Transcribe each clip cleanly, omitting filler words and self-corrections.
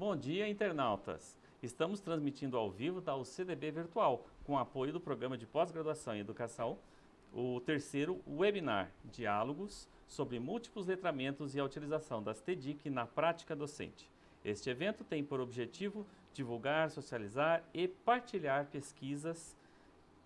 Bom dia, internautas! Estamos transmitindo ao vivo da UCDB Virtual, com apoio do Programa de Pós-Graduação em Educação, o terceiro webinar, Diálogos sobre múltiplos letramentos e a utilização das TDIC na prática docente. Este evento tem por objetivo divulgar, socializar e partilhar pesquisas,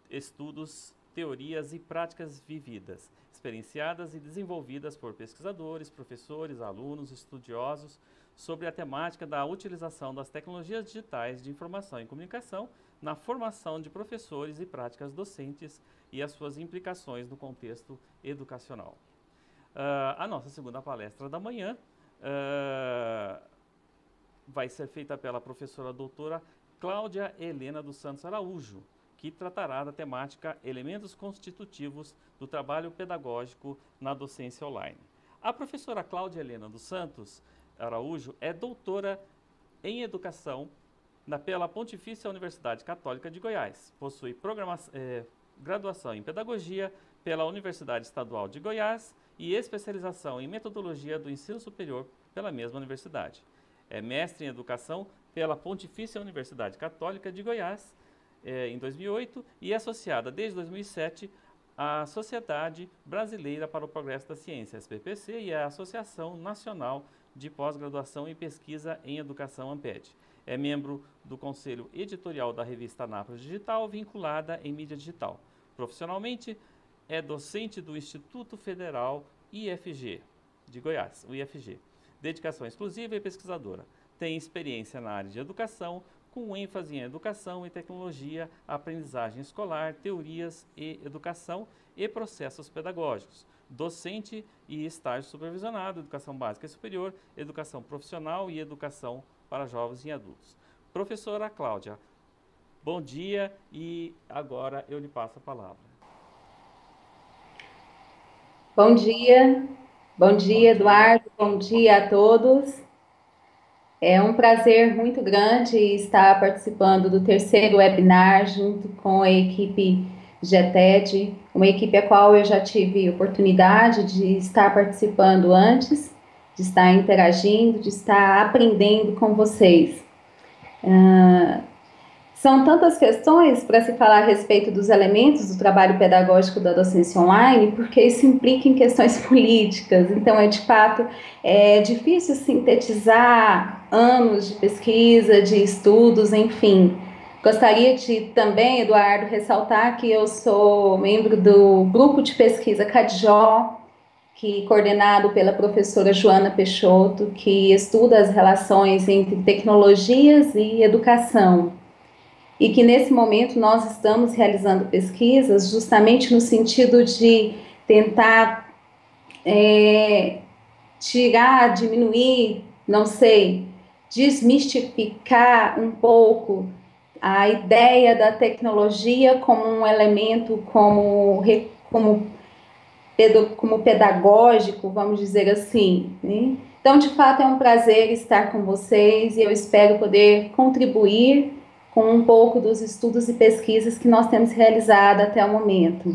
estudos, teorias e práticas vividas, experienciadas e desenvolvidas por pesquisadores, professores, alunos, estudiosos, sobre a temática da utilização das tecnologias digitais de informação e comunicação na formação de professores e práticas docentes e as suas implicações no contexto educacional. A nossa segunda palestra da manhã vai ser feita pela professora doutora Cláudia Helena dos Santos Araújo, que tratará da temática Elementos Constitutivos do Trabalho Pedagógico na Docência Online. A professora Cláudia Helena dos Santos Araújo é doutora em Educação pela Pontifícia Universidade Católica de Goiás. Possui graduação em Pedagogia pela Universidade Estadual de Goiás e especialização em Metodologia do Ensino Superior pela mesma universidade. É mestre em Educação pela Pontifícia Universidade Católica de Goiás em 2008 e é associada desde 2007 à Sociedade Brasileira para o Progresso da Ciência, SBPC, e à Associação Nacional de Pós-Graduação e Pesquisa em Educação, ANPED. É membro do Conselho Editorial da revista Anápolis Digital, vinculada em mídia digital. Profissionalmente, é docente do Instituto Federal IFG, de Goiás, o IFG. Dedicação exclusiva e pesquisadora. Tem experiência na área de educação, com ênfase em educação e tecnologia, aprendizagem escolar, teorias e educação e processos pedagógicos. Docente e estágio supervisionado, educação básica e superior, educação profissional e educação para jovens e adultos. Professora Cláudia, bom dia e agora eu lhe passo a palavra. Bom dia, Eduardo, bom dia a todos. É um prazer muito grande estar participando do terceiro webinar junto com a equipe GETED, uma equipe a qual eu já tive oportunidade de estar participando antes, de estar interagindo, de estar aprendendo com vocês. São tantas questões para se falar a respeito dos elementos do trabalho pedagógico da docência online, porque isso implica em questões políticas. Então, de fato, é difícil sintetizar anos de pesquisa, de estudos, enfim. Gostaria de também, Eduardo, ressaltar que eu sou membro do grupo de pesquisa CADJO, que coordenado pela professora Joana Peixoto, que estuda as relações entre tecnologias e educação. E que nesse momento nós estamos realizando pesquisas justamente no sentido de tentar tirar, diminuir, não sei, desmistificar um pouco a ideia da tecnologia como um elemento, como pedagógico, vamos dizer assim, né? Então, de fato, é um prazer estar com vocês e eu espero poder contribuir com um pouco dos estudos e pesquisas que nós temos realizado até o momento.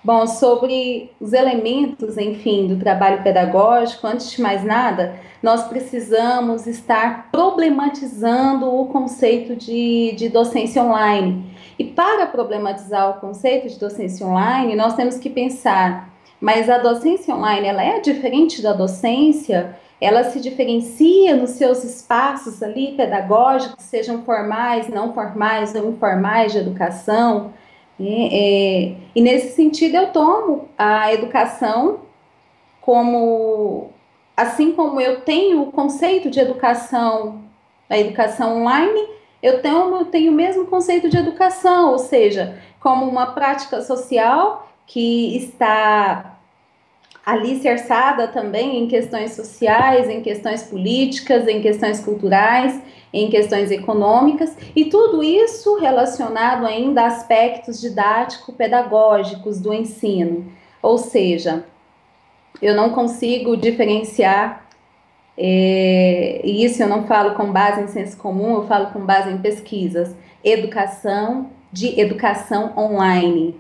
Bom, sobre os elementos, enfim, do trabalho pedagógico, antes de mais nada, nós precisamos estar problematizando o conceito de docência online. E para problematizar o conceito de docência online, nós temos que pensar, mas a docência online, ela é diferente da docência? Ela se diferencia nos seus espaços ali pedagógicos, sejam formais, não formais ou informais de educação? E nesse sentido eu tomo a educação como, assim como eu tenho o conceito de educação, a educação online, eu tenho o mesmo conceito de educação, ou seja, como uma prática social que está alicerçada também em questões sociais, em questões políticas, em questões culturais, em questões econômicas, e tudo isso relacionado ainda a aspectos didático-pedagógicos do ensino. Ou seja, eu não consigo diferenciar, e isso eu não falo com base em senso comum, eu falo com base em pesquisas, educação de educação online.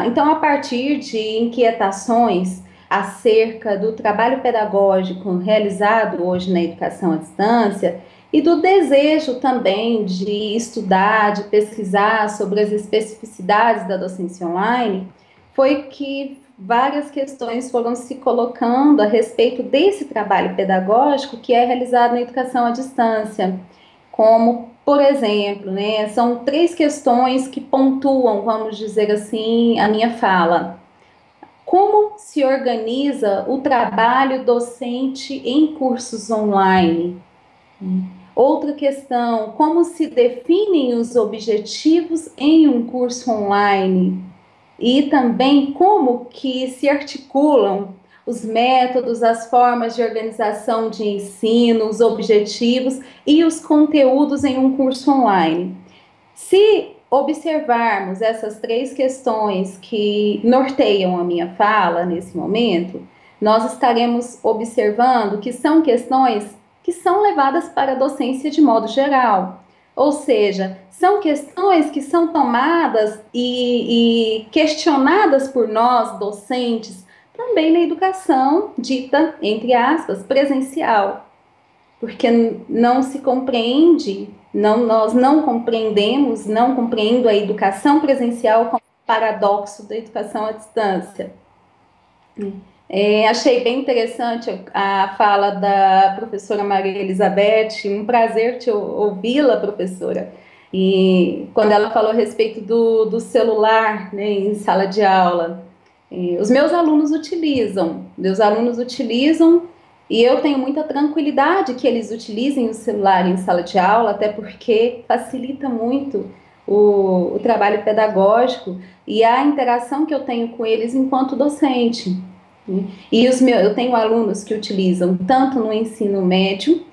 Então, a partir de inquietações acerca do trabalho pedagógico realizado hoje na educação à distância e do desejo também de estudar, de pesquisar sobre as especificidades da docência online, foi que várias questões foram se colocando a respeito desse trabalho pedagógico que é realizado na educação à distância, como, por exemplo, né, são 3 questões que pontuam, vamos dizer assim, a minha fala. Como se organiza o trabalho docente em cursos online? Outra questão, como se definem os objetivos em um curso online? E também como que se articulam os métodos, as formas de organização de ensino, os objetivos e os conteúdos em um curso online. Se observarmos essas 3 questões que norteiam a minha fala nesse momento, nós estaremos observando que são questões que são levadas para a docência de modo geral. Ou seja, são questões que são tomadas e questionadas por nós, docentes, também na educação dita, entre aspas, presencial. Porque não se compreende, nós não compreendemos, não compreendo a educação presencial como paradoxo da educação à distância. Achei bem interessante a fala da professora Maria Elizabeth, um prazer te ouvi-la, professora. E quando ela falou a respeito do celular, né, em sala de aula, os meus alunos utilizam e eu tenho muita tranquilidade que eles utilizem o celular em sala de aula, até porque facilita muito o trabalho pedagógico e a interação que eu tenho com eles enquanto docente. E eu tenho alunos que utilizam tanto no ensino médio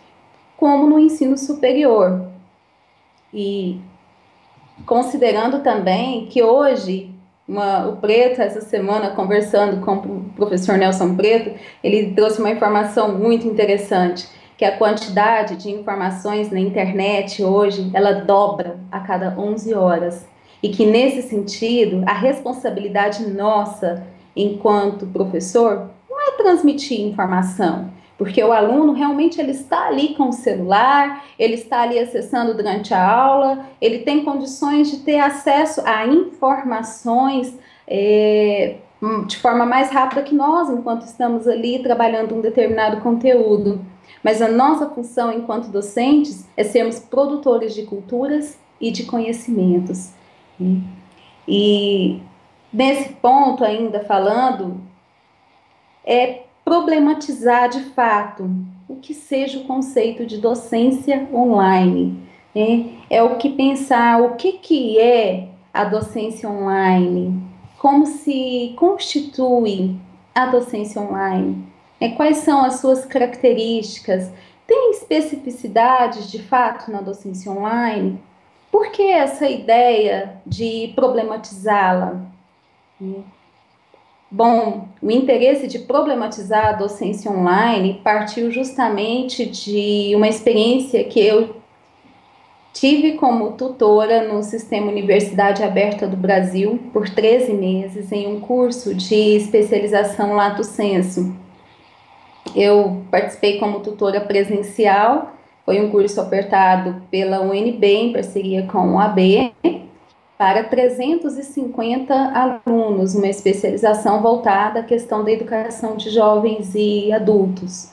como no ensino superior. E considerando também que hoje, o Preto, essa semana, conversando com o professor Nelson Preto, ele trouxe uma informação muito interessante, que a quantidade de informações na internet hoje, ela dobra a cada 11 horas. E que, nesse sentido, a responsabilidade nossa, enquanto professor, não é transmitir informação, porque o aluno realmente ele está ali com o celular, ele está ali acessando durante a aula, ele tem condições de ter acesso a informações de forma mais rápida que nós, enquanto estamos ali trabalhando um determinado conteúdo. Mas a nossa função enquanto docentes é sermos produtores de culturas e de conhecimentos. E nesse ponto ainda falando, problematizar de fato o que seja o conceito de docência online. Né? É o que pensar o que é a docência online, como se constitui a docência online, quais são as suas características, tem especificidades de fato na docência online? Por que essa ideia de problematizá-la? Bom, o interesse de problematizar a docência online partiu justamente de uma experiência que eu tive como tutora no Sistema Universidade Aberta do Brasil por 13 meses em um curso de especialização Lato Sensu. Eu participei como tutora presencial, foi um curso ofertado pela UNB em parceria com o AB, para 350 alunos, uma especialização voltada à questão da educação de jovens e adultos.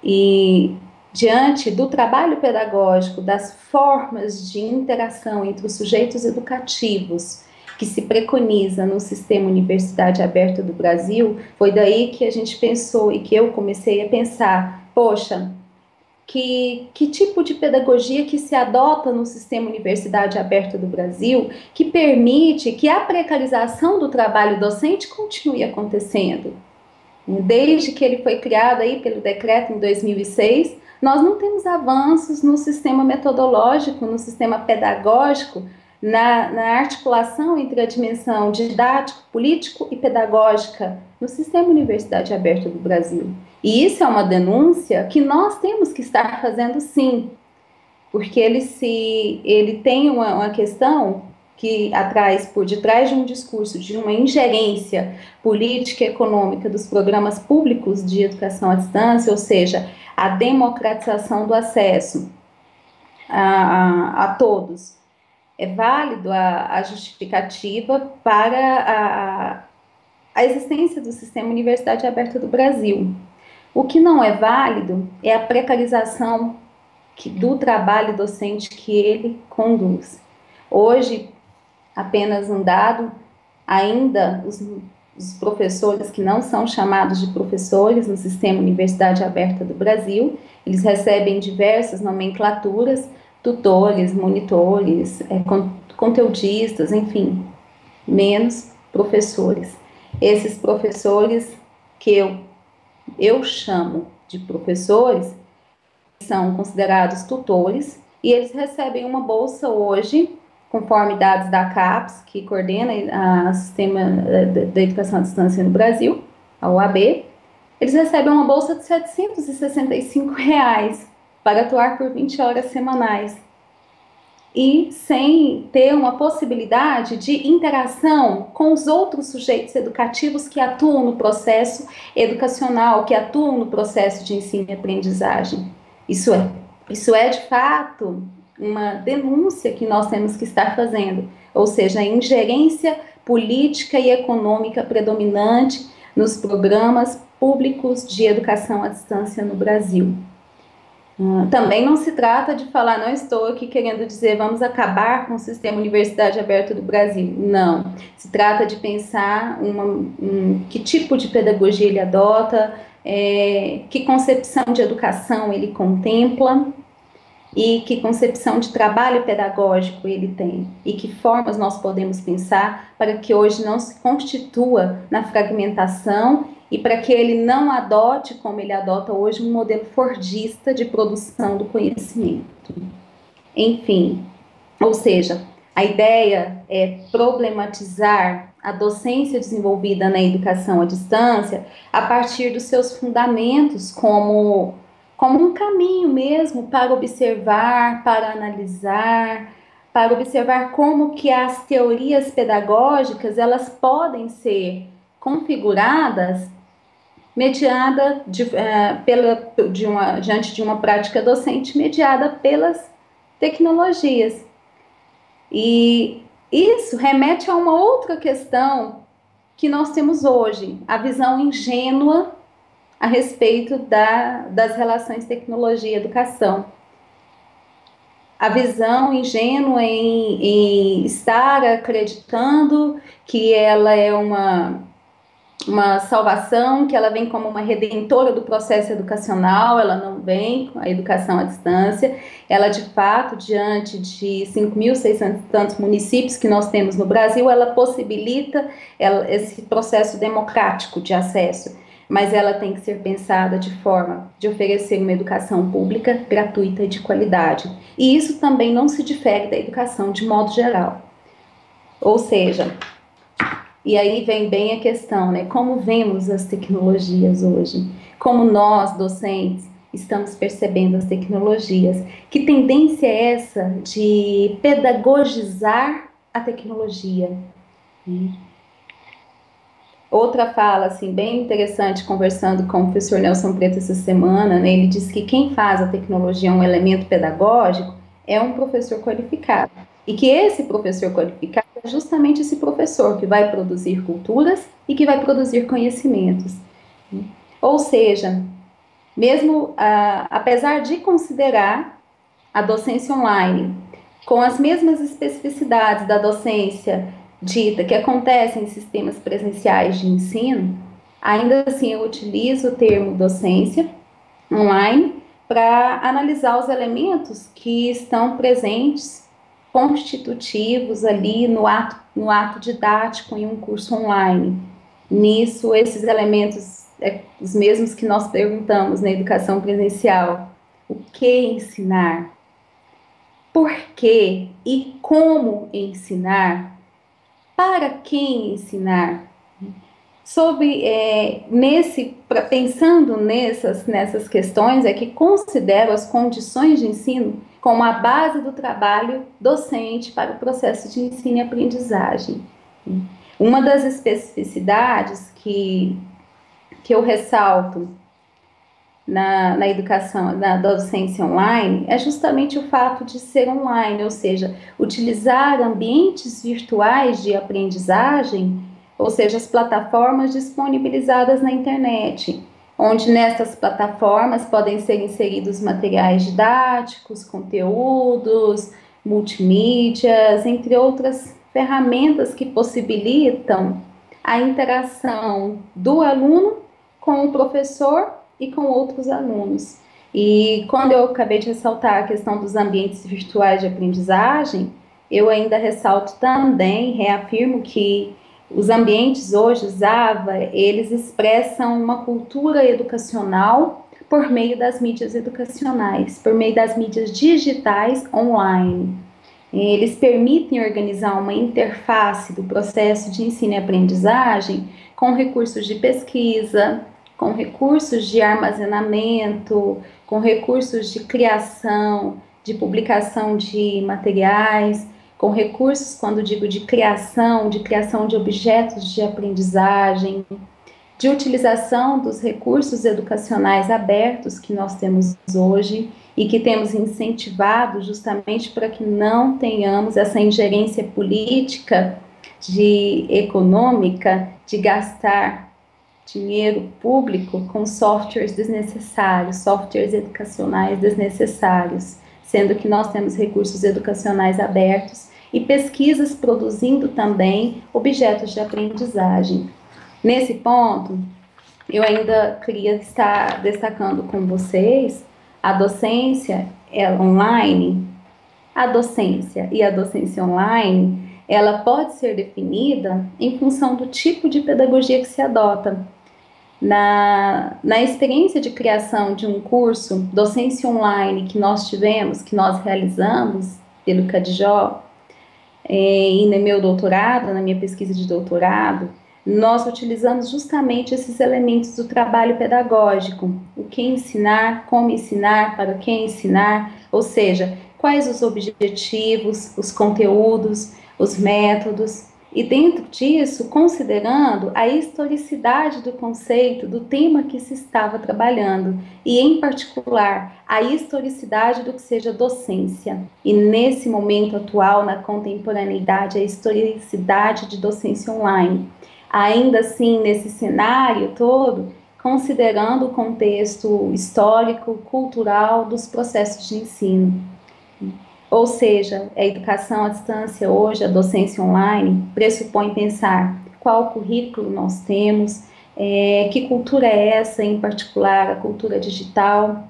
E diante do trabalho pedagógico, das formas de interação entre os sujeitos educativos que se preconiza no Sistema Universidade Aberta do Brasil, foi daí que a gente pensou e que eu comecei a pensar, poxa, que tipo de pedagogia que se adota no Sistema Universidade Aberta do Brasil que permite que a precarização do trabalho docente continue acontecendo. Desde que ele foi criado aí pelo decreto em 2006, nós não temos avanços no sistema metodológico, no sistema pedagógico, na articulação entre a dimensão didático, político e pedagógica no Sistema Universidade Aberta do Brasil. E isso é uma denúncia que nós temos que estar fazendo sim, porque ele tem uma questão que por detrás de um discurso de uma ingerência política e econômica dos programas públicos de educação à distância, ou seja, a democratização do acesso a todos, é válido a justificativa para a existência do Sistema Universidade Aberta do Brasil. O que não é válido é a precarização do trabalho docente que ele conduz. Hoje, apenas um dado, ainda os professores que não são chamados de professores no Sistema Universidade Aberta do Brasil, eles recebem diversas nomenclaturas, tutores, monitores, conteudistas, enfim, menos professores. Esses professores que eu chamo de professores são considerados tutores e eles recebem uma bolsa hoje, conforme dados da CAPES, que coordena o Sistema da Educação à Distância no Brasil, a OAB, eles recebem uma bolsa de R$ 765 para atuar por 20 horas semanais. E sem ter uma possibilidade de interação com os outros sujeitos educativos que atuam no processo educacional, que atuam no processo de ensino e aprendizagem. Isso é de fato uma denúncia que nós temos que estar fazendo, ou seja, a ingerência política e econômica predominante nos programas públicos de educação à distância no Brasil. Também não se trata de falar, não estou aqui querendo dizer vamos acabar com o Sistema Universidade Aberta do Brasil. Não. Se trata de pensar que tipo de pedagogia ele adota, que concepção de educação ele contempla e que concepção de trabalho pedagógico ele tem e que formas nós podemos pensar para que hoje não se constitua na fragmentação e para que ele não adote, como ele adota hoje, um modelo fordista de produção do conhecimento. Enfim, ou seja, a ideia é problematizar a docência desenvolvida na educação à distância a partir dos seus fundamentos como um caminho mesmo para observar, para analisar, para observar como que as teorias pedagógicas elas podem ser configuradas diante de uma prática docente mediada pelas tecnologias. E isso remete a uma outra questão que nós temos hoje, a visão ingênua a respeito das relações tecnologia e educação. A visão ingênua em estar acreditando que ela é uma salvação, que ela vem como uma redentora do processo educacional, ela não vem com a educação à distância, ela de fato, diante de 5.600 tantos municípios que nós temos no Brasil, ela possibilita esse processo democrático de acesso, mas ela tem que ser pensada de forma de oferecer uma educação pública, gratuita e de qualidade. E isso também não se difere da educação de modo geral. Ou seja, e aí vem bem a questão, né? Como vemos as tecnologias hoje? Como nós, docentes, estamos percebendo as tecnologias? Que tendência é essa de pedagogizar a tecnologia? Outra fala, assim, bem interessante, conversando com o professor Nelson Preto essa semana, né? Ele disse que quem faz a tecnologia um elemento pedagógico é um professor qualificado. E que esse professor qualificado é justamente esse professor que vai produzir culturas e que vai produzir conhecimentos. Ou seja, mesmo apesar de considerar a docência online com as mesmas especificidades da docência dita que acontece em sistemas presenciais de ensino, ainda assim eu utilizo o termo docência online para analisar os elementos que estão presentes constitutivos ali no ato didático em um curso online. Nisso, esses elementos os mesmos que nós perguntamos na educação presencial. O que ensinar? Por que e como ensinar? Para quem ensinar? Pensando nessas questões, é que considero as condições de ensino como a base do trabalho docente para o processo de ensino e aprendizagem. Uma das especificidades que eu ressalto na educação, na docência online, é justamente o fato de ser online, ou seja, utilizar ambientes virtuais de aprendizagem, ou seja, as plataformas disponibilizadas na internet, onde nessas plataformas podem ser inseridos materiais didáticos, conteúdos, multimídias, entre outras ferramentas que possibilitam a interação do aluno com o professor e com outros alunos. E quando eu acabei de ressaltar a questão dos ambientes virtuais de aprendizagem, eu ainda ressalto também, reafirmo que os ambientes hoje, os AVA, eles expressam uma cultura educacional por meio das mídias educacionais, por meio das mídias digitais online. Eles permitem organizar uma interface do processo de ensino e aprendizagem com recursos de pesquisa, com recursos de armazenamento, com recursos de criação, de publicação de materiais, com recursos, quando digo de criação de objetos de aprendizagem, de utilização dos recursos educacionais abertos que nós temos hoje e que temos incentivado justamente para que não tenhamos essa ingerência política econômica de gastar dinheiro público com softwares desnecessários, softwares educacionais desnecessários, sendo que nós temos recursos educacionais abertos e pesquisas produzindo também objetos de aprendizagem. Nesse ponto, eu ainda queria estar destacando com vocês a docência online. A docência e a docência online, ela pode ser definida em função do tipo de pedagogia que se adota. Na experiência de criação de um curso docência online que nós tivemos, que nós realizamos pelo CADJO, e no meu doutorado, na minha pesquisa de doutorado, nós utilizamos justamente esses elementos do trabalho pedagógico, o que ensinar, como ensinar, para quem ensinar, ou seja, quais os objetivos, os conteúdos, os métodos, e dentro disso, considerando a historicidade do conceito, do tema que se estava trabalhando, e em particular, a historicidade do que seja docência. E nesse momento atual, na contemporaneidade, a historicidade de docência online. Ainda assim, nesse cenário todo, considerando o contexto histórico, cultural dos processos de ensino. Ou seja, a educação à distância hoje, a docência online, pressupõe pensar qual currículo nós temos, que cultura é essa, em particular a cultura digital,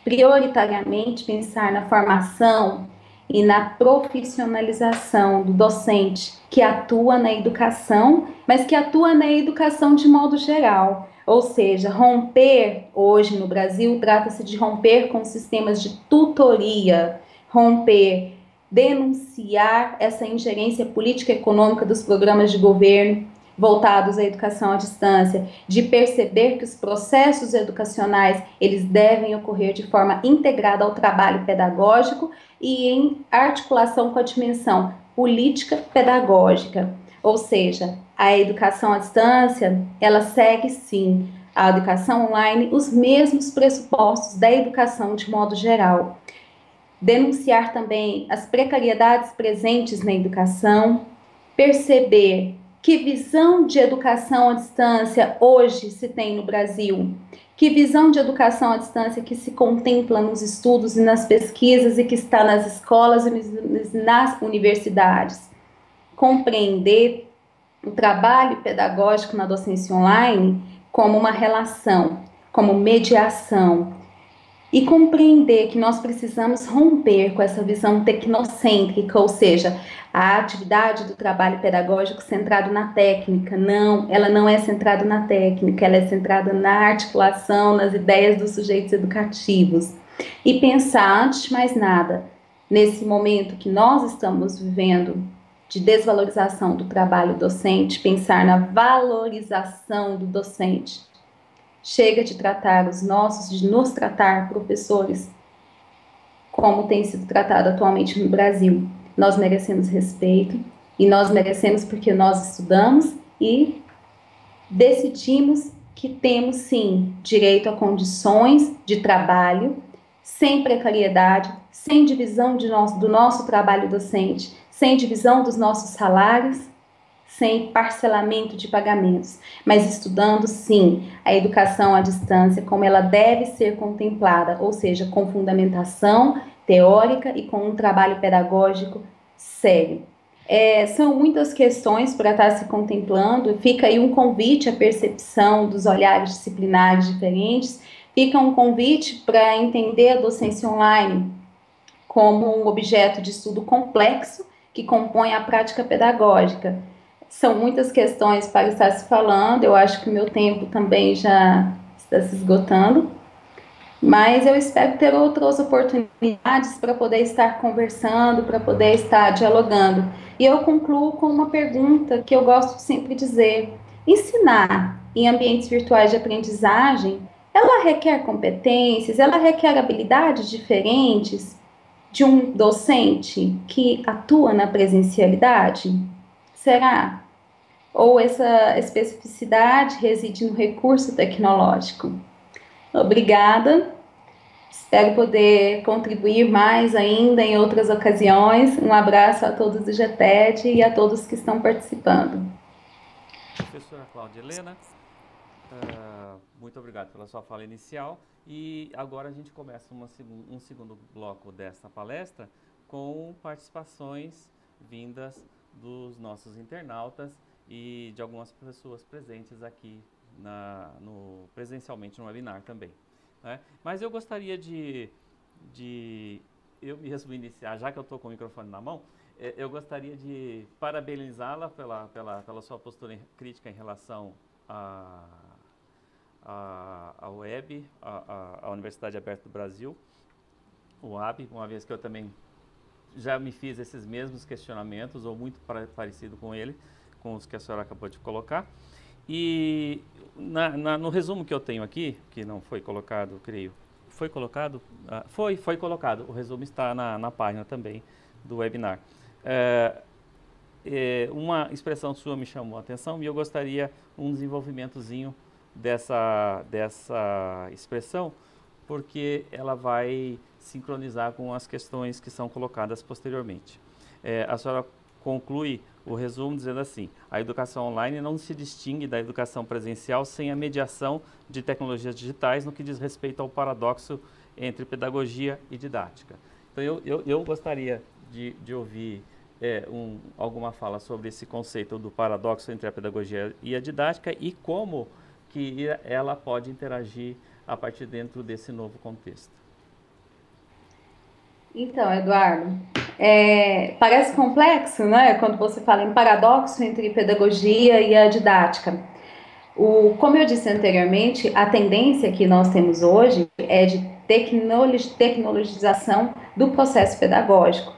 prioritariamente pensar na formação e na profissionalização do docente que atua na educação, mas que atua na educação de modo geral. Ou seja, romper, hoje no Brasil, trata-se de romper com sistemas de tutoria, romper, denunciar essa ingerência política e econômica dos programas de governo voltados à educação à distância, de perceber que os processos educacionais eles devem ocorrer de forma integrada ao trabalho pedagógico e em articulação com a dimensão política pedagógica. Ou seja, a educação à distância, ela segue sim, a educação online, os mesmos pressupostos da educação de modo geral. Denunciar também as precariedades presentes na educação, perceber que visão de educação à distância hoje se tem no Brasil, que visão de educação à distância que se contempla nos estudos e nas pesquisas e que está nas escolas e nas universidades. Compreender o trabalho pedagógico na docência online como uma relação, como mediação, e compreender que nós precisamos romper com essa visão tecnocêntrica, ou seja, a atividade do trabalho pedagógico centrado na técnica. Não, ela não é centrada na técnica, ela é centrada na articulação, nas ideias dos sujeitos educativos. E pensar, antes de mais nada, nesse momento que nós estamos vivendo de desvalorização do trabalho docente, pensar na valorização do docente. Chega de tratar de nos tratar, professores, como tem sido tratado atualmente no Brasil. Nós merecemos respeito, e nós merecemos porque nós estudamos e decidimos que temos, sim, direito a condições de trabalho, sem precariedade, sem divisão do nosso trabalho docente, sem divisão dos nossos salários, sem parcelamento de pagamentos, mas estudando, sim, a educação à distância como ela deve ser contemplada, ou seja, com fundamentação teórica e com um trabalho pedagógico sério. São muitas questões para estar se contemplando, fica aí um convite à percepção dos olhares disciplinares diferentes, fica um convite para entender a docência online como um objeto de estudo complexo que compõe a prática pedagógica. São muitas questões para estar se falando, eu acho que o meu tempo também já está se esgotando, mas eu espero ter outras oportunidades para poder estar conversando, para poder estar dialogando. E eu concluo com uma pergunta que eu gosto de sempre dizer: ensinar em ambientes virtuais de aprendizagem, ela requer competências, ela requer habilidades diferentes de um docente que atua na presencialidade? Será? Ou essa especificidade reside no recurso tecnológico? Obrigada. Espero poder contribuir mais ainda em outras ocasiões. Um abraço a todos do GTED e a todos que estão participando. Professora Cláudia Helena, muito obrigado pela sua fala inicial. E agora a gente começa um segundo bloco desta palestra com participações vindas dos nossos internautas e de algumas pessoas presentes aqui presencialmente no webinar também. Né? Mas eu gostaria de eu mesmo iniciar, já que eu estou com o microfone na mão, eu gostaria de parabenizá-la pela sua postura crítica em relação à web, à Universidade Aberta do Brasil, o UAB, uma vez que eu também já me fiz esses mesmos questionamentos, ou muito parecido com ele, com os que a senhora acabou de colocar. E no resumo que eu tenho aqui, que não foi colocado, creio, foi colocado? Foi colocado, o resumo está na página também do webinar. Uma expressão sua me chamou a atenção e eu gostaria um desenvolvimentozinho dessa expressão, porque ela vai sincronizar com as questões que são colocadas posteriormente. A senhora conclui o resumo dizendo assim: a educação online não se distingue da educação presencial sem a mediação de tecnologias digitais no que diz respeito ao paradoxo entre pedagogia e didática. Então eu gostaria de ouvir alguma fala sobre esse conceito do paradoxo entre a pedagogia e a didática e como que ela pode interagir a partir dentro desse novo contexto. Então, Eduardo, parece complexo, né? Quando você fala em paradoxo entre pedagogia e a didática. Como eu disse anteriormente, a tendência que nós temos hoje é de tecnologização do processo pedagógico.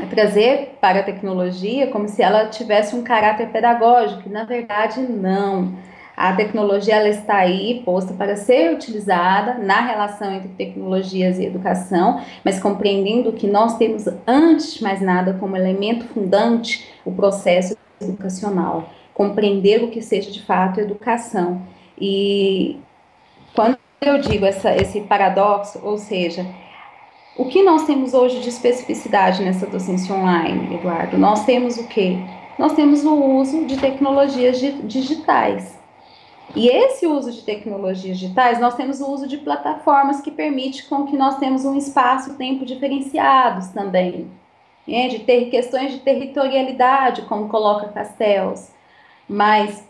Trazer para a tecnologia como se ela tivesse um caráter pedagógico, e na verdade não. A tecnologia ela está aí posta para ser utilizada na relação entre tecnologias e educação, mas compreendendo que nós temos, antes de mais nada, como elemento fundante, o processo educacional. Compreender o que seja de fato educação. E quando eu digo esse paradoxo, ou seja, o que nós temos hoje de especificidade nessa docência online, Eduardo? Nós temos o quê? Nós temos o uso de tecnologias digitais. E esse uso de tecnologias digitais, nós temos o uso de plataformas que permite com que nós temos um espaço-tempo diferenciados também. De ter questões de territorialidade, como coloca Castells. Mas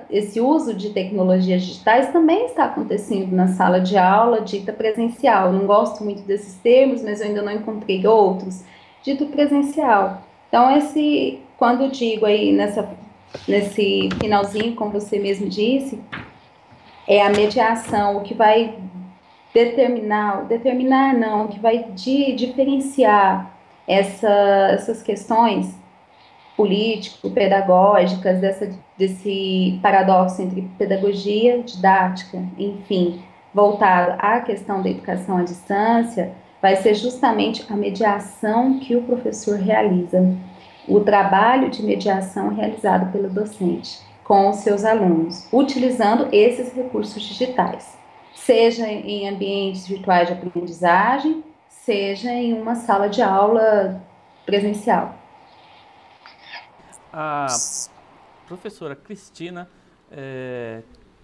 esse uso de tecnologias digitais também está acontecendo na sala de aula dita presencial. Eu não gosto muito desses termos, mas eu ainda não encontrei outros. Dito presencial. Então, quando digo aí nesse finalzinho, como você mesmo disse, é a mediação, o que vai o que vai diferenciar essas questões político-pedagógicas, desse paradoxo entre pedagogia, didática, enfim, voltado à questão da educação à distância, vai ser justamente a mediação que o professor realiza, o trabalho de mediação realizado pelo docente com os seus alunos, utilizando esses recursos digitais, seja em ambientes virtuais de aprendizagem, seja em uma sala de aula presencial. A professora Cristina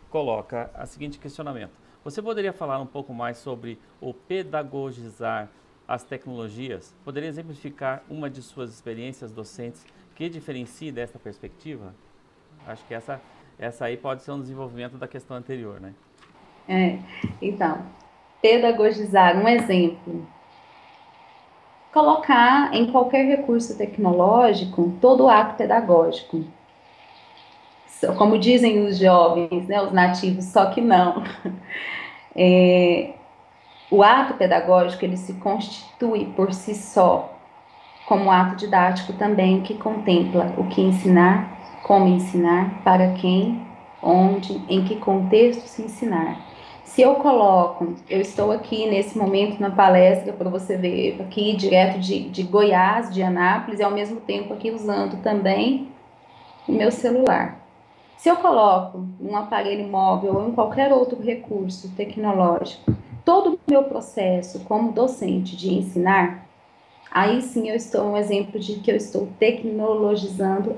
coloca o seguinte questionamento. Você poderia falar um pouco mais sobre o pedagogizar as tecnologias? Poderia exemplificar uma de suas experiências docentes que diferencie dessa perspectiva? Acho que essa aí pode ser um desenvolvimento da questão anterior, né? Então, pedagogizar, um exemplo. Colocar em qualquer recurso tecnológico todo o ato pedagógico. Como dizem os jovens, né, os nativos, só que não. O ato pedagógico, ele se constitui por si só como ato didático também, que contempla o que ensinar, como ensinar, para quem, onde, em que contexto se ensinar. Se eu coloco, eu estou aqui nesse momento na palestra, para você ver, aqui direto de Goiás, de Anápolis, e ao mesmo tempo aqui usando também o meu celular. Se eu coloco um aparelho móvel ou em qualquer outro recurso tecnológico, todo o meu processo como docente de ensinar, aí sim eu estou um exemplo de que eu estou tecnologizando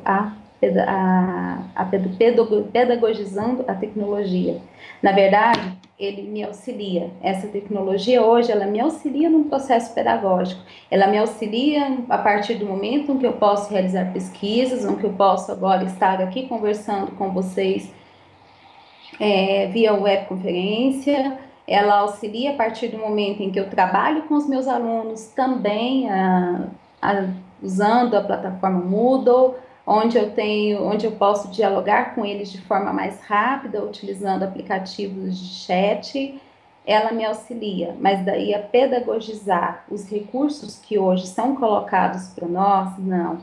pedagogizando a tecnologia. Na verdade, ele me auxilia. Essa tecnologia hoje, ela me auxilia num processo pedagógico. Ela me auxilia a partir do momento em que eu posso realizar pesquisas, em que eu posso agora estar aqui conversando com vocês via webconferência. Ela auxilia a partir do momento em que eu trabalho com os meus alunos também usando a plataforma Moodle, onde eu posso dialogar com eles de forma mais rápida, utilizando aplicativos de chat. Ela me auxilia, mas daí a pedagogizar os recursos que hoje são colocados para nós, não.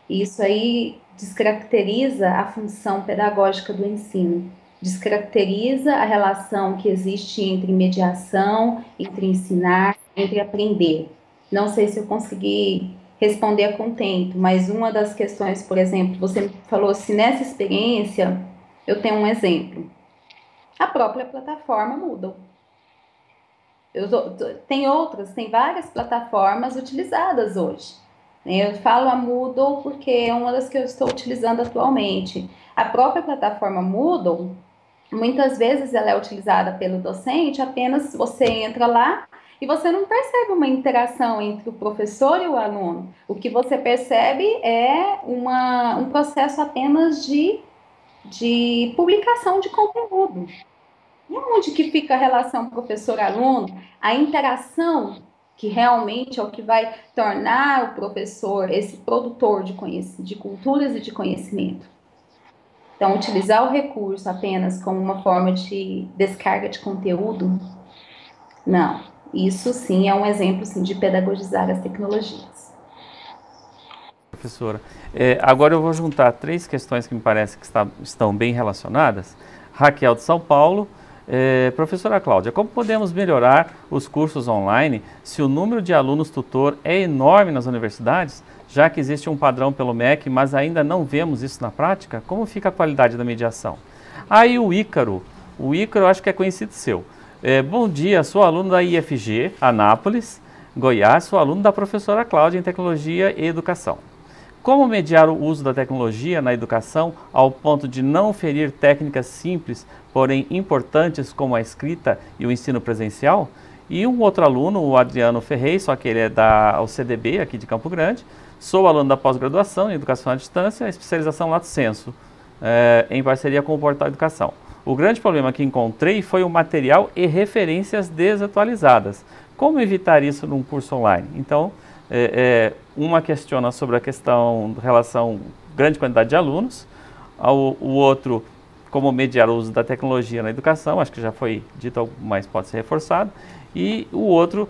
Isso aí descaracteriza a função pedagógica do ensino, descaracteriza a relação que existe entre mediação, entre ensinar, entre aprender. Não sei se eu consegui responder a contento, mas uma das questões, por exemplo, você falou se nessa experiência, eu tenho um exemplo. A própria plataforma Moodle. Tem várias plataformas utilizadas hoje. Eu falo a Moodle porque é uma das que eu estou utilizando atualmente. A própria plataforma Moodle, muitas vezes ela é utilizada pelo docente, apenas você entra lá e você não percebe uma interação entre o professor e o aluno. O que você percebe é um processo apenas de publicação de conteúdo. E onde que fica a relação professor-aluno? A interação que realmente é o que vai tornar o professor esse produtor de culturas e de conhecimento. Então, utilizar o recurso apenas como uma forma de descarga de conteúdo, não. Isso sim é um exemplo sim, de pedagogizar as tecnologias. Professora, agora eu vou juntar três questões que me parece que estão bem relacionadas. Raquel de São Paulo. Professora Cláudia, como podemos melhorar os cursos online se o número de alunos tutor é enorme nas universidades, já que existe um padrão pelo MEC, mas ainda não vemos isso na prática? Como fica a qualidade da mediação? Aí o Ícaro acho que é conhecido seu. Bom dia, sou aluno da IFG, Anápolis, Goiás, sou aluno da professora Cláudia em Tecnologia e Educação. Como mediar o uso da tecnologia na educação ao ponto de não ferir técnicas simples, porém importantes como a escrita e o ensino presencial? E um outro aluno, o Adriano Ferreira, só que ele é da UCDB, aqui de Campo Grande, sou aluno da pós-graduação em Educação à Distância, especialização Lato Sensu, em parceria com o Portal Educação. O grande problema que encontrei foi o material e referências desatualizadas. Como evitar isso num curso online? Então, uma questiona sobre a questão de relação grande quantidade de alunos, o outro como mediar o uso da tecnologia na educação, acho que já foi dito, mas pode ser reforçado, e o outro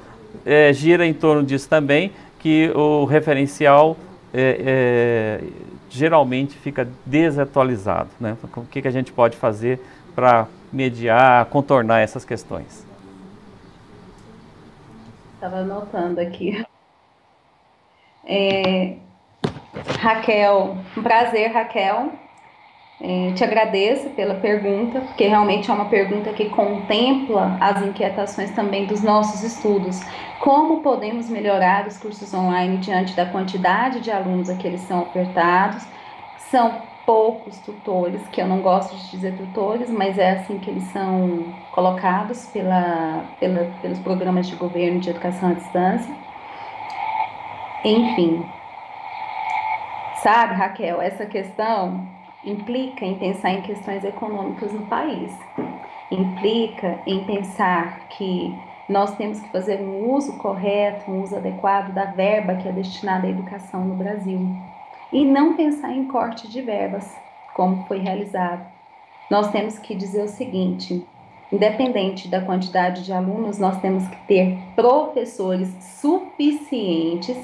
gira em torno disso também, que o referencial geralmente fica desatualizado, né? O que a gente pode fazer para mediar, contornar essas questões? Estava anotando aqui. Raquel, um prazer, Raquel. Te agradeço pela pergunta, porque realmente é uma pergunta que contempla as inquietações também dos nossos estudos. Como podemos melhorar os cursos online diante da quantidade de alunos a que eles são ofertados? São poucos tutores, que eu não gosto de dizer tutores, mas é assim que eles são colocados pelos programas de governo de educação à distância. Enfim, sabe, Raquel, essa questão implica em pensar em questões econômicas no país, implica em pensar que nós temos que fazer um uso correto, um uso adequado da verba que é destinada à educação no Brasil e não pensar em corte de verbas, como foi realizado. Nós temos que dizer o seguinte: independente da quantidade de alunos, nós temos que ter professores suficientes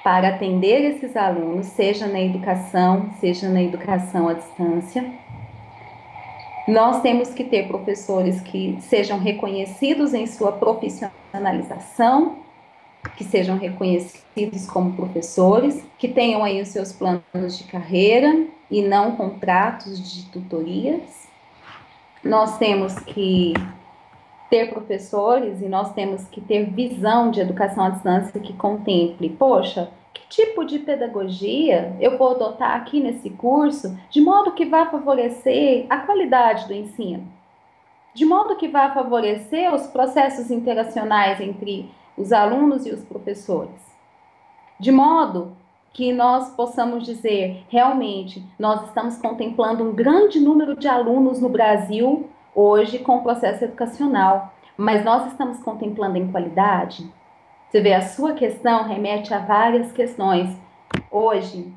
para atender esses alunos, seja na educação à distância. Nós temos que ter professores que sejam reconhecidos em sua profissionalização, que sejam reconhecidos como professores, que tenham aí os seus planos de carreira e não contratos de tutorias. Nós temos que ter professores e nós temos que ter visão de educação à distância que contemple, poxa, que tipo de pedagogia eu vou adotar aqui nesse curso, de modo que vá favorecer a qualidade do ensino, de modo que vá favorecer os processos interacionais entre os alunos e os professores, de modo que nós possamos dizer, realmente, nós estamos contemplando um grande número de alunos no Brasil hoje com o processo educacional, mas nós estamos contemplando em qualidade? Você vê, a sua questão remete a várias questões. Hoje,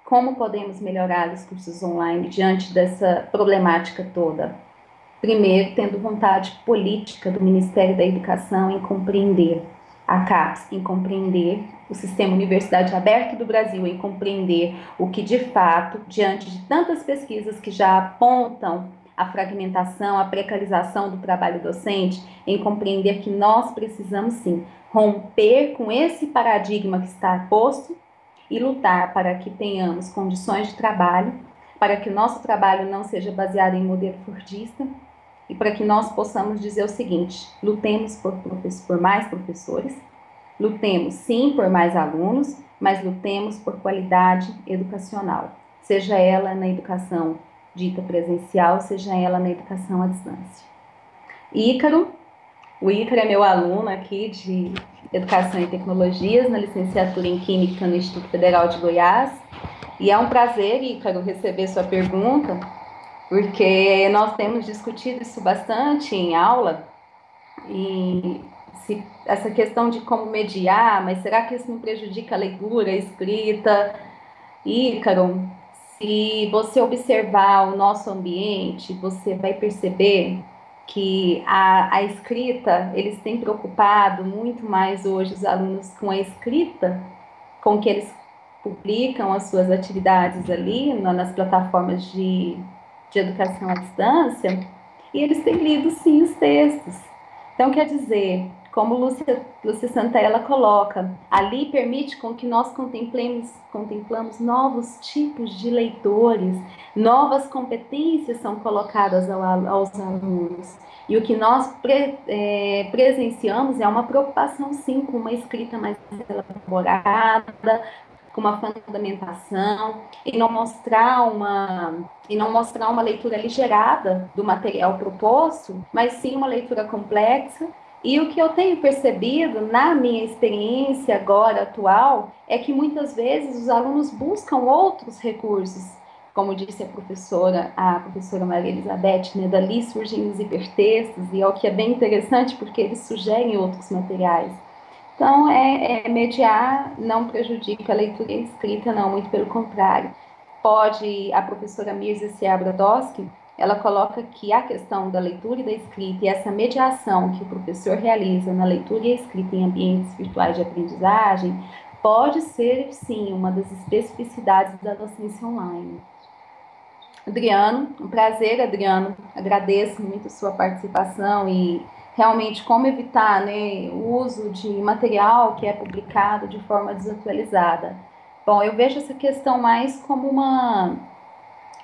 como podemos melhorar os cursos online diante dessa problemática toda? Primeiro, tendo vontade política do Ministério da Educação em compreender a CAPES, em compreender o Sistema Universidade Aberto do Brasil, em compreender o que de fato, diante de tantas pesquisas que já apontam a fragmentação, a precarização do trabalho docente, em compreender que nós precisamos sim romper com esse paradigma que está posto e lutar para que tenhamos condições de trabalho, para que o nosso trabalho não seja baseado em modelo fordista, e para que nós possamos dizer o seguinte: lutemos por mais professores, lutemos sim por mais alunos, mas lutemos por qualidade educacional, seja ela na educação dita presencial, seja ela na educação à distância. O Ícaro é meu aluno aqui de Educação e Tecnologias, na licenciatura em Química no Instituto Federal de Goiás, e é um prazer, Ícaro, receber sua pergunta, porque nós temos discutido isso bastante em aula, e essa questão de como mediar, mas será que isso não prejudica a leitura, a escrita? Ícaro, se você observar o nosso ambiente, você vai perceber que a escrita, eles têm preocupado muito mais hoje os alunos com a escrita, com que eles publicam as suas atividades ali nas plataformas de educação à distância, e eles têm lido sim os textos. Então, quer dizer, como Lúcia Santella coloca, ali permite com que nós contemplamos novos tipos de leitores, novas competências são colocadas aos alunos. E o que nós presenciamos é uma preocupação, sim, com uma escrita mais elaborada, com uma fundamentação, e não mostrar uma leitura aligerada do material proposto, mas sim uma leitura complexa. E o que eu tenho percebido na minha experiência agora atual é que muitas vezes os alunos buscam outros recursos, como disse a professora Maria Elizabeth, né, dali surgem os hipertextos, e é o que é bem interessante porque eles sugerem outros materiais. Então, mediar não prejudica a leitura e a escrita, não, muito pelo contrário. A professora Mirza Brodowski, ela coloca que a questão da leitura e da escrita e essa mediação que o professor realiza na leitura e escrita em ambientes virtuais de aprendizagem pode ser, sim, uma das especificidades da docência online. Adriano, um prazer, Adriano. Agradeço muito a sua participação e realmente como evitar, né, o uso de material que é publicado de forma desatualizada. Bom, eu vejo essa questão mais como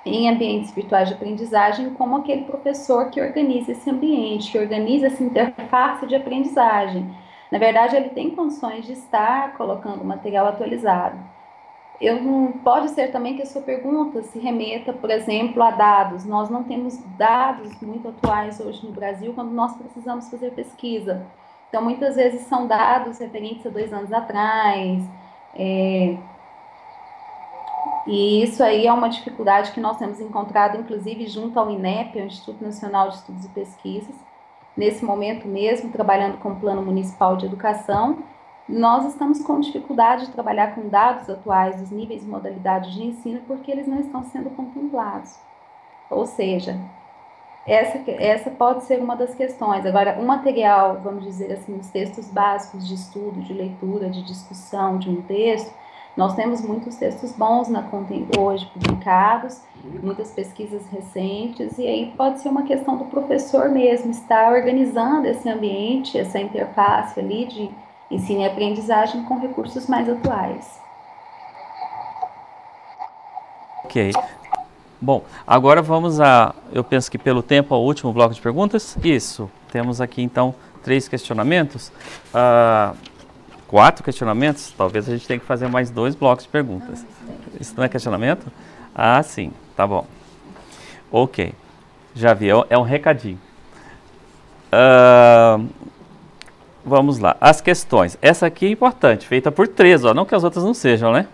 em ambientes virtuais de aprendizagem, como aquele professor que organiza esse ambiente, que organiza essa interface de aprendizagem. Na verdade, ele tem condições de estar colocando material atualizado. Pode ser também que a sua pergunta se remeta, por exemplo, a dados. Nós não temos dados muito atuais hoje no Brasil quando nós precisamos fazer pesquisa. Então, muitas vezes são dados referentes a 2 anos atrás, e isso aí é uma dificuldade que nós temos encontrado, inclusive, junto ao INEP, o Instituto Nacional de Estudos e Pesquisas. Nesse momento mesmo, trabalhando com o Plano Municipal de Educação, nós estamos com dificuldade de trabalhar com dados atuais dos níveis e modalidades de ensino, porque eles não estão sendo contemplados. Ou seja, essa pode ser uma das questões. Agora, o material, vamos dizer assim, os textos básicos de estudo, de leitura, de discussão de um texto, nós temos muitos textos bons hoje publicados, muitas pesquisas recentes, e aí pode ser uma questão do professor mesmo estar organizando esse ambiente, essa interface ali de ensino e aprendizagem com recursos mais atuais. Ok. Bom, agora vamos eu penso que pelo tempo, ao último bloco de perguntas. Isso, temos aqui então 3 questionamentos, 4 questionamentos, talvez a gente tenha que fazer mais 2 blocos de perguntas. Isso não é questionamento? Ah, sim, tá bom. Ok, já vi, é um recadinho. Vamos lá, as questões. Essa aqui é importante, feita por 3, não que as outras não sejam, né?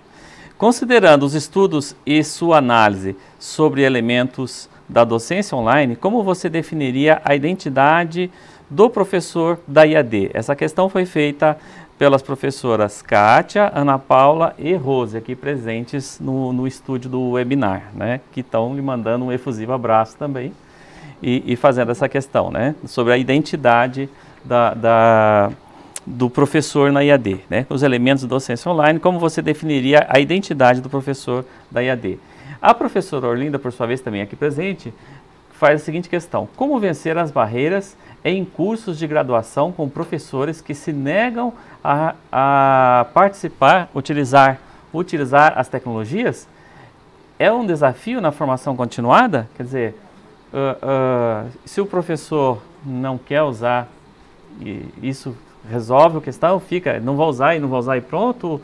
Considerando os estudos e sua análise sobre elementos da docência online, como você definiria a identidade do professor da IAD? Essa questão foi feita pelas professoras Kátia, Ana Paula e Rose, aqui presentes no estúdio do webinar, né? Que estão lhe mandando um efusivo abraço também e fazendo essa questão, né? Sobre a identidade do professor na IAD, né? Os elementos de docência online, como você definiria a identidade do professor da IAD? A professora Orlinda, por sua vez, também aqui presente, faz a seguinte questão: como vencer as barreiras em cursos de graduação com professores que se negam a participar, utilizar as tecnologias? É um desafio na formação continuada? Quer dizer, se o professor não quer usar, isso resolve a questão, não vai usar e pronto?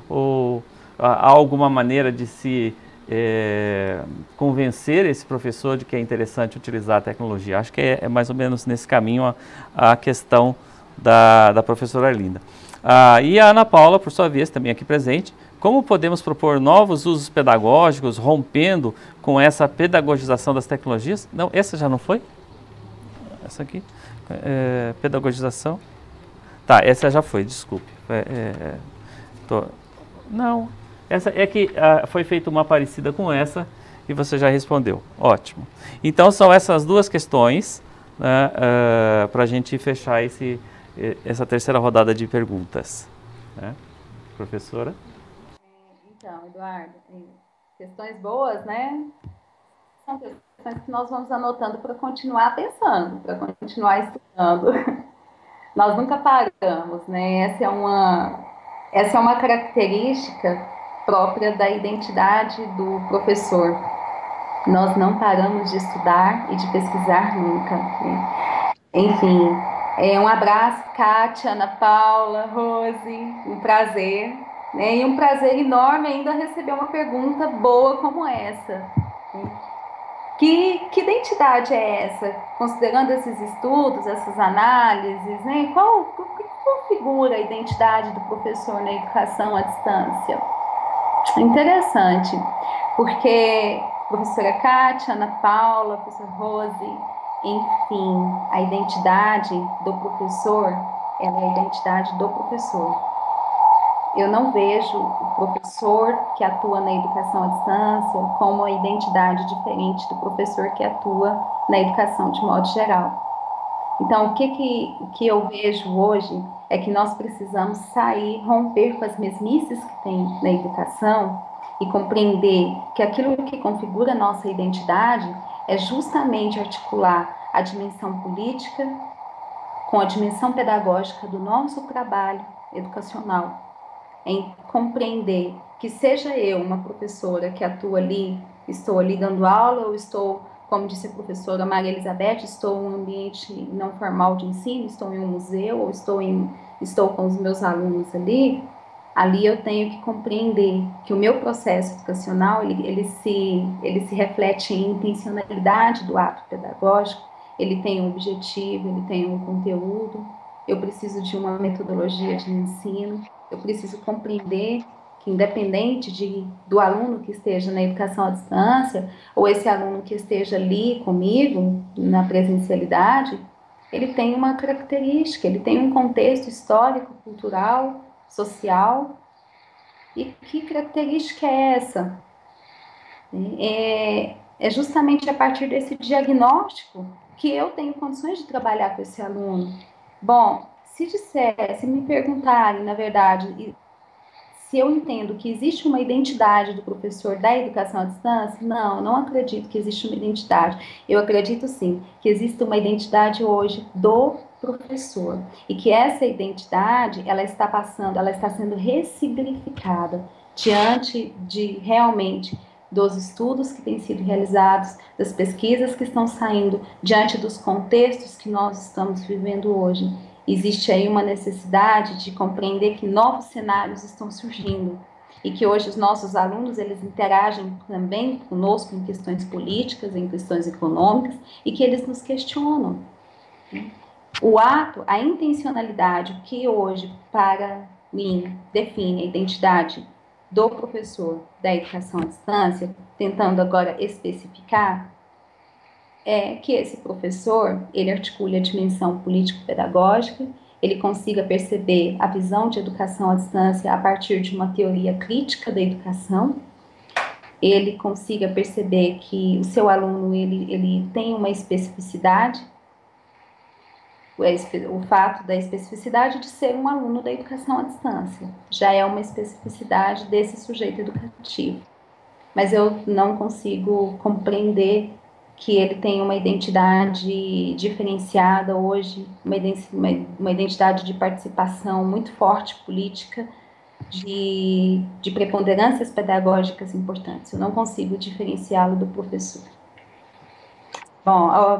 Ou há alguma maneira de se convencer esse professor de que é interessante utilizar a tecnologia? Acho que é mais ou menos nesse caminho a questão da professora Arlinda. E a Ana Paula, por sua vez, também aqui presente: como podemos propor novos usos pedagógicos, rompendo com essa pedagogização das tecnologias? Não, essa já não foi? Essa aqui? Pedagogização? Tá, essa já foi, desculpe. Não, essa é que foi feita uma parecida com essa e você já respondeu. Ótimo. Então são essas 2 questões, né, para a gente fechar essa terceira rodada de perguntas. Né? Professora? Então, Eduardo, questões boas, né? São questões que nós vamos anotando para continuar pensando, para continuar estudando. Nós nunca paramos, né? Essa é uma característica própria da identidade do professor. Nós não paramos de estudar e de pesquisar nunca. Né? Enfim, um abraço, Kátia, Ana Paula, Rose, um prazer. Né? E um prazer enorme ainda receber uma pergunta boa como essa. Né? Que identidade é essa? Considerando esses estudos, essas análises, né? Qual configura a identidade do professor na educação à distância? Interessante, porque a professora Kátia, Ana Paula, a professora Rose, enfim, a identidade do professor, ela é a identidade do professor. Eu não vejo o professor que atua na educação à distância como uma identidade diferente do professor que atua na educação de modo geral. Então, o que eu vejo hoje é que nós precisamos sair, romper com as mesmices que tem na educação e compreender que aquilo que configura a nossa identidade é justamente articular a dimensão política com a dimensão pedagógica do nosso trabalho educacional, em compreender que seja eu uma professora que atua ali, estou ali dando aula, ou estou, como disse a professora Maria Elizabeth, estou em um ambiente não formal de ensino, estou em um museu, ou estou com os meus alunos ali eu tenho que compreender que o meu processo educacional, ele se reflete em intencionalidade do ato pedagógico, ele tem um objetivo, ele tem um conteúdo, eu preciso de uma metodologia de ensino, eu preciso compreender que independente do aluno que esteja na educação à distância, ou esse aluno que esteja ali comigo, na presencialidade, ele tem uma característica, ele tem um contexto histórico, cultural, social. E que característica é essa? É justamente a partir desse diagnóstico que eu tenho condições de trabalhar com esse aluno. Bom, se me perguntarem, na verdade, se eu entendo que existe uma identidade do professor da educação à distância, não acredito que existe uma identidade. Eu acredito sim que existe uma identidade hoje do professor e que essa identidade ela está sendo ressignificada diante de realmente dos estudos que têm sido realizados, das pesquisas que estão saindo, diante dos contextos que nós estamos vivendo hoje. Existe aí uma necessidade de compreender que novos cenários estão surgindo e que hoje os nossos alunos eles interagem também conosco em questões políticas, em questões econômicas e que eles nos questionam. O ato, a intencionalidade, o que hoje para mim define a identidade do professor da educação à distância, tentando agora especificar, é que esse professor, ele articule a dimensão político-pedagógica, ele consiga perceber a visão de educação à distância a partir de uma teoria crítica da educação, ele consiga perceber que o seu aluno, ele tem uma especificidade, o fato da especificidade de ser um aluno da educação à distância, já é uma especificidade desse sujeito educativo. Mas eu não consigo compreender que ele tem uma identidade diferenciada hoje, uma identidade de participação muito forte política, de preponderâncias pedagógicas importantes. Eu não consigo diferenciá-lo do professor. Bom, a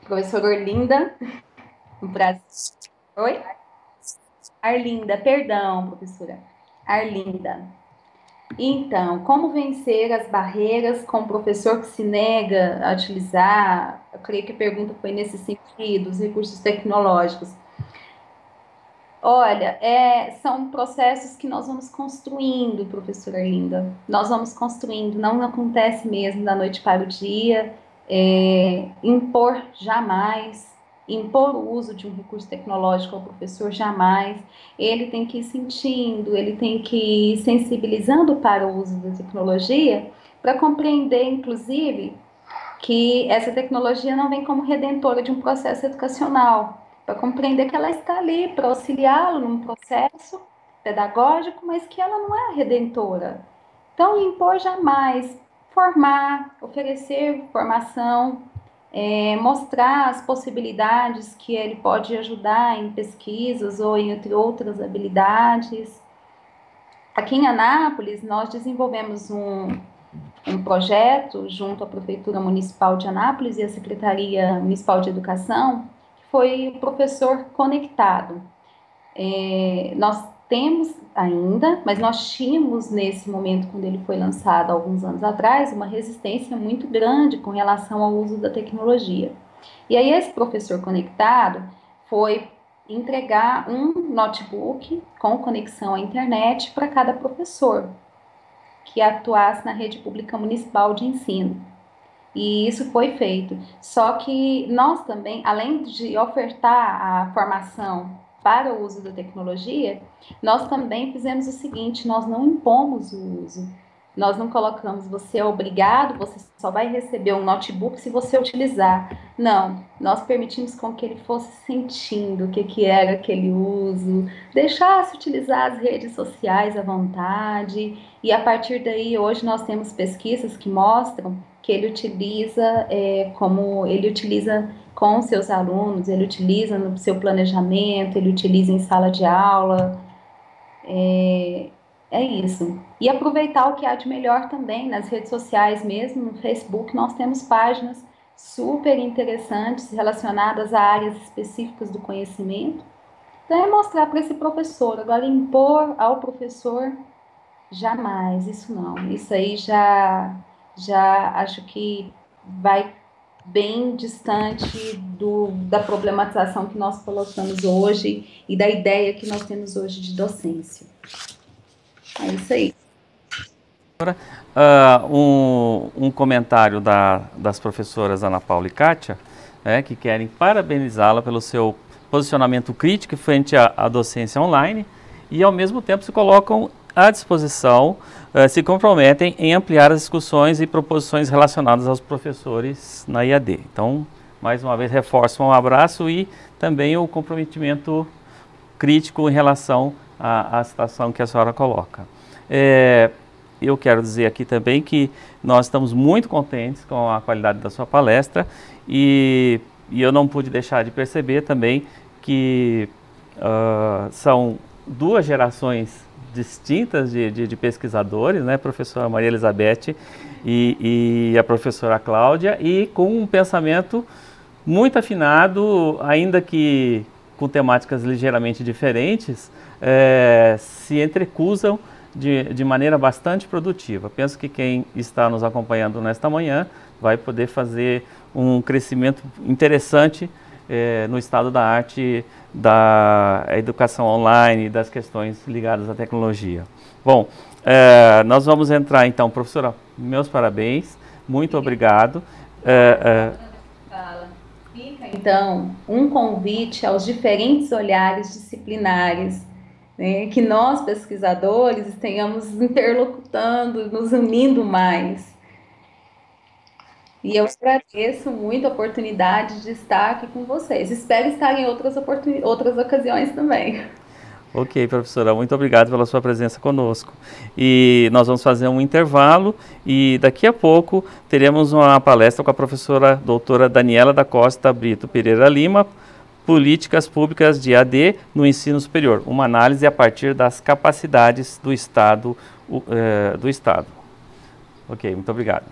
professora Orlinda, um prazer. Oi? Arlinda, perdão, professora. Arlinda. Então, como vencer as barreiras com o professor que se nega a utilizar? Eu creio que a pergunta foi nesse sentido, os recursos tecnológicos. Olha, são processos que nós vamos construindo, professora Linda. Nós vamos construindo, não acontece mesmo da noite para o dia. Impor jamais, impor o uso de um recurso tecnológico ao professor jamais. Ele tem que ir sentindo, ele tem que ir sensibilizando para o uso da tecnologia, para compreender, inclusive, que essa tecnologia não vem como redentora de um processo educacional, para compreender que ela está ali para auxiliá-lo num processo pedagógico, mas que ela não é redentora. Então, impor jamais, formar, oferecer formação, mostrar as possibilidades que ele pode ajudar em pesquisas ou entre outras habilidades. Aqui em Anápolis, nós desenvolvemos um projeto junto à Prefeitura Municipal de Anápolis e à Secretaria Municipal de Educação, que foi o Professor Conectado. Nós temos ainda, mas nós tínhamos nesse momento, quando ele foi lançado há alguns anos atrás, uma resistência muito grande com relação ao uso da tecnologia. E aí esse professor conectado foi entregar um notebook com conexão à internet para cada professor que atuasse na rede pública municipal de ensino. E isso foi feito. Só que nós também, além de ofertar a formação para o uso da tecnologia, nós também fizemos o seguinte: nós não impomos o uso. Nós não colocamos você é obrigado, você só vai receber um notebook se você utilizar. Não, nós permitimos com que ele fosse sentindo o que era aquele uso, deixasse utilizar as redes sociais à vontade, e a partir daí, hoje nós temos pesquisas que mostram que ele utiliza como ele utiliza com seus alunos, ele utiliza no seu planejamento, ele utiliza em sala de aula. É isso. E aproveitar o que há de melhor também nas redes sociais mesmo, no Facebook, nós temos páginas super interessantes relacionadas a áreas específicas do conhecimento. Então é mostrar para esse professor. Agora, impor ao professor, jamais, isso não. Isso aí já acho que vai bem distante da problematização que nós colocamos hoje e da ideia que nós temos hoje de docência. É isso aí. Um comentário das professoras Ana Paula e Kátia, que querem parabenizá-la pelo seu posicionamento crítico frente à docência online e, ao mesmo tempo, se colocam à disposição, se comprometem em ampliar as discussões e proposições relacionadas aos professores na IAD. Então, mais uma vez, reforço um abraço e também o comprometimento crítico em relação à situação que a senhora coloca. Eu quero dizer aqui também que nós estamos muito contentes com a qualidade da sua palestra e eu não pude deixar de perceber também que são duas gerações distintas de pesquisadores, né, professora Maria Elizabeth e a professora Cláudia, e com um pensamento muito afinado, ainda que com temáticas ligeiramente diferentes, se entrecruzam de maneira bastante produtiva. Penso que quem está nos acompanhando nesta manhã vai poder fazer um crescimento interessante no estado da arte, da educação online, das questões ligadas à tecnologia. Bom, nós vamos entrar então, professora, meus parabéns, muito obrigado. Fica então um convite aos diferentes olhares disciplinares, né, que nós pesquisadores tenhamos interlocutando, nos unindo mais. E eu agradeço muito a oportunidade de estar aqui com vocês. Espero estar em outras ocasiões também. Ok, professora, muito obrigado pela sua presença conosco. E nós vamos fazer um intervalo e daqui a pouco teremos uma palestra com a professora doutora Daniela da Costa Brito Pereira Lima, Políticas Públicas de AD no Ensino Superior, uma análise a partir das capacidades do Estado. Ok, muito obrigado.